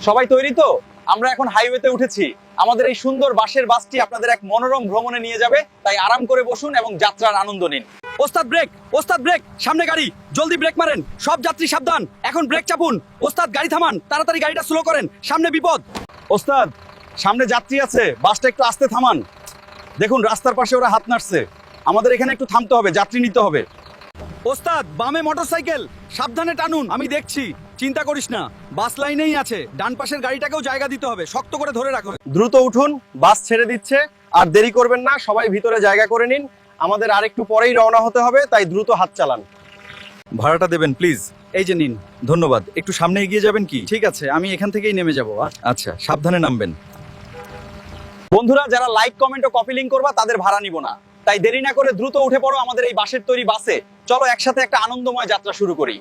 সবাই তৈরি তো? আমরা এখন হাইওয়েতে উঠেছি। আমাদের এই সুন্দর বাসের বাসটি আপনাদের এক মনোরম ভ্রমণে নিয়ে যাবে, তাই আরাম করে বসুন এবং যাত্রার আনন্দ নিন। ওস্তাদ ব্রেক, ওস্তাদ ব্রেক, সামনে গাড়ি, জলদি ব্রেক মারেন। সব যাত্রী সাবধান, এখন ব্রেক চাপুন। ওস্তাদ গাড়ি থামান, তাড়াতাড়ি গাড়িটা স্লো করেন, সামনে বিপদ। ওস্তাদ, সামনে যাত্রী আছে, বাসটা একটু আস্তে থামান। দেখুন রাস্তার পাশে ওরা হাত নাড়ছে, আমাদের এখানে একটু থামতে হবে, যাত্রী নিতে হবে। ওস্তাদ বামে মোটরসাইকেল, সাবধানে টানুন। আমি দেখছি, চিন্তা করিস না, বাস লাইনেই আছে। ডান পাশের গাড়িটাকেও জায়গা দিতে হবে, শক্ত করে ধরে রাখুন। দ্রুত উঠুন, বাস ছেড়ে দিচ্ছে। আর দেরি করবেন না, সবাই ভিতরে জায়গা করে নিন। আমাদের আরেকটু পরেই রওনা হতে হবে, তাই দ্রুত হাত চালান। ভাড়াটা দেবেন প্লিজ। এই যে নিন। ধন্যবাদ। একটু সামনে এগিয়ে যাবেন কি? ঠিক আছে, আমি এখান থেকেই নেমে যাব। আচ্ছা, সাবধানে নামবেন। বন্ধুরা, যারা লাইক, কমেন্ট ও কপি লিংক করবা তাদের ভাড়া নিব না, তাই দেরি না করে দ্রুত উঠে পড়ো আমাদের এই বাসের তৈরি বাসে। চলো একসাথে একটা আনন্দময় যাত্রা শুরু করি।